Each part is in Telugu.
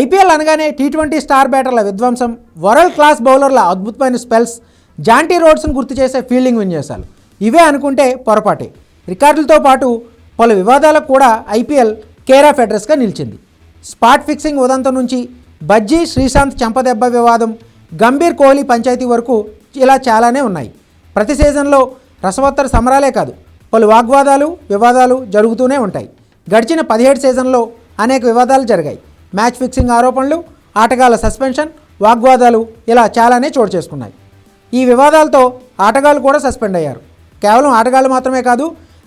ఐపీఎల్ అనగానే టీ20 స్టార్ బ్యాటర్ల విధ్వంసం, వరల్డ్ క్లాస్ బౌలర్ల అద్భుతమైన స్పెల్స్, జాంటీ రోడ్స్ను గుర్తు చేసే ఫీల్డింగ్ విన్యాసాలు ఇవే అనుకుంటే పొరపాటే. రికార్డులతో పాటు పలు వివాదాలకు కూడా ఐపీఎల్ కేర్ ఆఫ్ అడ్రస్గా నిలిచింది. స్పాట్ ఫిక్సింగ్ ఉదంతం నుంచి బజ్జీ శ్రీశాంత్ చెంపదెబ్బ వివాదం, గంభీర్ కోహ్లీ పంచాయతీ వరకు ఇలా చాలానే ఉన్నాయి. ప్రతి సీజన్లో రసవత్తర సమరాలే కాదు, పలు వివాదాలు జరుగుతూనే ఉంటాయి. గడిచిన 17 సీజన్లో అనేక వివాదాలు జరిగాయి. మ్యాచ్ ఫిక్సింగ్ ఆరోపణలు, ఆటగాళ్ల సస్పెన్షన్, వాగ్వాదాలు ఇలా చాలానే చోటు చేసుకున్నాయి. ఈ వివాదాలతో ఆటగాళ్లు కూడా సస్పెండ్ అయ్యారు. కేవలం ఆటగాళ్లు మాత్రమే కాదు,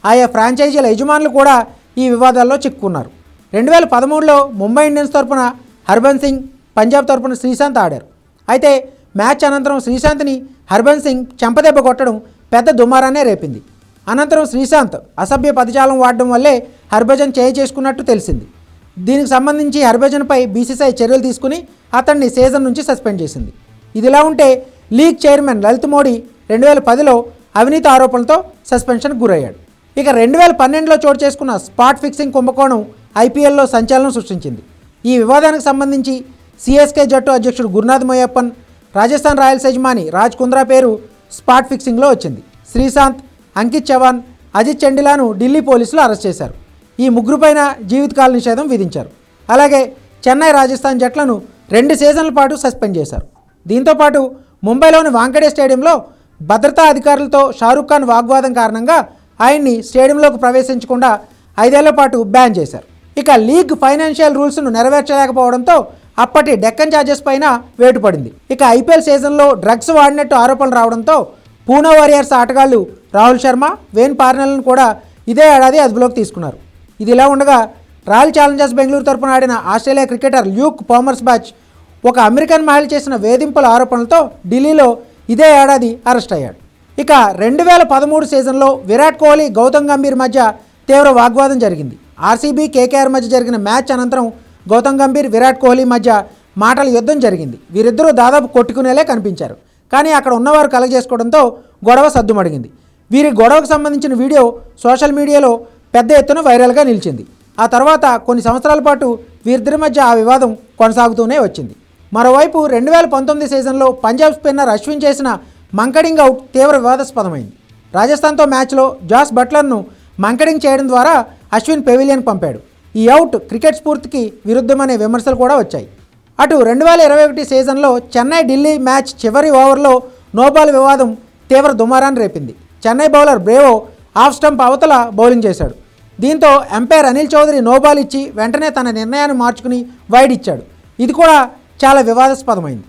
ఆయా ఫ్రాంచైజీల యజమానులు కూడా ఈ వివాదాల్లో చిక్కుకున్నారు. 2013లో ముంబై ఇండియన్స్ తరపున హర్భజన్ సింగ్, పంజాబ్ తరపున శ్రీశాంత్ ఆడారు. అయితే మ్యాచ్ అనంతరం శ్రీశాంత్ని హర్భజన్ సింగ్ చెంపదెబ్బ కొట్టడం పెద్ద దుమారాన్నే రేపింది. అనంతరం శ్రీశాంత్ అసభ్య పదజాలం వాడడం వల్లే హర్భజన్ చేసుకున్నట్టు తెలిసింది. దీనికి సంబంధించి హర్భజన్పై బీసీసీఐ చర్యలు తీసుకుని అతన్ని సీజన్ నుంచి సస్పెండ్ చేసింది. ఇదిలా ఉంటే లీగ్ చైర్మన్ లలిత్ మోడీ 2010లో అవినీతి ఆరోపణలతో సస్పెన్షన్కు గురయ్యాడు. ఇక 2012లో చోటు చేసుకున్న స్పాట్ ఫిక్సింగ్ కుంభకోణం ఐపీఎల్లో సంచలనం సృష్టించింది. ఈ వివాదానికి సంబంధించి సిఎస్కే జట్టు అధ్యక్షుడు గురునాథ్ మొయప్పన్, రాజస్థాన్ రాయల్స్ యజమాని రాజ్ కుంద్రా పేరు స్పాట్ ఫిక్సింగ్లో వచ్చింది. శ్రీశాంత్, అంకిత్ చవాన్, అజిత్ చండిలాను ఢిల్లీ పోలీసులు అరెస్ట్ చేశారు. ఈ ముగ్గురుపైన జీవితకాల నిషేధం విధించారు. అలాగే చెన్నై, రాజస్థాన్ జట్లను 2 సీజన్ల పాటు సస్పెండ్ చేశారు. దీంతోపాటు ముంబైలోని వాంఖేడే స్టేడియంలో భద్రతా అధికారులతో షారూఖ్ ఖాన్ వాగ్వాదం కారణంగా ఆయన్ని స్టేడియంలోకి ప్రవేశించకుండా 5 ఏళ్ల పాటు బ్యాన్ చేశారు. ఇక లీగ్ ఫైనాన్షియల్ రూల్స్ను నెరవేర్చలేకపోవడంతో అప్పటి డెక్కన్ చార్జెస్ పైన వేటు పడింది. ఇక ఐపీఎల్ సీజన్లో డ్రగ్స్ వాడినట్టు ఆరోపణలు రావడంతో పూణే వారియర్స్ ఆటగాళ్లు రాహుల్ శర్మ, వేన్ పార్నెల్ను కూడా ఇదే ఏడాది అదుపులోకి తీసుకున్నారు. ఇదిలా ఉండగా రాయల్ ఛాలెంజర్స్ బెంగళూరు తరపున ఆడిన ఆస్ట్రేలియా క్రికెటర్ ల్యూక్ పోమర్స్బాచ్ ఒక అమెరికన్ మహిళ చేసిన వేధింపుల ఆరోపణలతో ఢిల్లీలో ఇదే ఏడాది అరెస్ట్ అయ్యాడు. ఇక 2013 సీజన్లో విరాట్ కోహ్లీ, గౌతమ్ గంభీర్ మధ్య తీవ్ర వాగ్వాదం జరిగింది. ఆర్సీబీ, కేకేఆర్ మధ్య జరిగిన మ్యాచ్ అనంతరం గౌతమ్ గంభీర్, విరాట్ కోహ్లీ మధ్య మాటల యుద్ధం జరిగింది. వీరిద్దరూ దాదాపు కొట్టుకునేలే కనిపించారు. కానీ అక్కడ ఉన్నవారు కలగజేసుకోవడంతో గొడవ సద్దుమడిగింది. వీరి గొడవకు సంబంధించిన వీడియో సోషల్ మీడియాలో పెద్ద ఎత్తున వైరల్గా నిలిచింది. ఆ తర్వాత కొన్ని సంవత్సరాల పాటు వీరిద్దరి మధ్య ఆ వివాదం కొనసాగుతూనే వచ్చింది. మరోవైపు 2019 సీజన్లో పంజాబ్ స్పిన్నర్ అశ్విన్ చేసిన మంకడింగ్ అవుట్ తీవ్ర వివాదాస్పదమైంది. రాజస్థాన్తో మ్యాచ్లో జాస్ బట్లర్ను మంకడింగ్ చేయడం ద్వారా అశ్విన్ పెవిలియన్ పంపాడు. ఈ అవుట్ క్రికెట్ స్ఫూర్తికి విరుద్ధమనే విమర్శలు కూడా వచ్చాయి. అటు 2021 సీజన్లో చెన్నై ఢిల్లీ మ్యాచ్ చివరి ఓవర్లో నోబాల్ వివాదం తీవ్ర దుమారాన్ని రేపింది. Chennai bowler Bravo off stump అవతల బౌలింగ్ చేశాడు. దీంతో ఎంపైర్ అనిల్ చౌదరి నోబాల్ ఇచ్చి వెంటనే తన నిర్ణయాన్ని మార్చుకుని వైడ్ ఇచ్చాడు. ఇది కూడా చాలా వివాదాస్పదమైంది.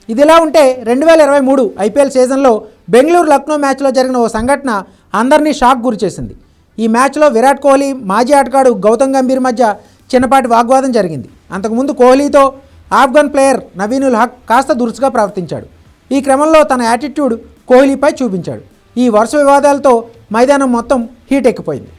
ఇదిలా ఉంటే 2023 ఐపీఎల్ సీజన్లో బెంగళూరు లక్నో మ్యాచ్లో జరిగిన ఓ సంఘటన అందరినీ షాక్ గురిచేసింది. ఈ మ్యాచ్లో విరాట్ కోహ్లీ, మాజీ ఆటగాడు గౌతమ్ గంభీర్ మధ్య చిన్నపాటి వాగ్వాదం జరిగింది. అంతకుముందు కోహ్లీతో ఆఫ్ఘన్ ప్లేయర్ నవీనుల్ హక్ కాస్త దురుసుగా ప్రవర్తించాడు. ఈ క్రమంలో తన యాటిట్యూడ్ కోహ్లీపై చూపించాడు. ఈ వరుస వివాదాలతో మైదానం మొత్తం హీట్ ఎక్కిపోయింది.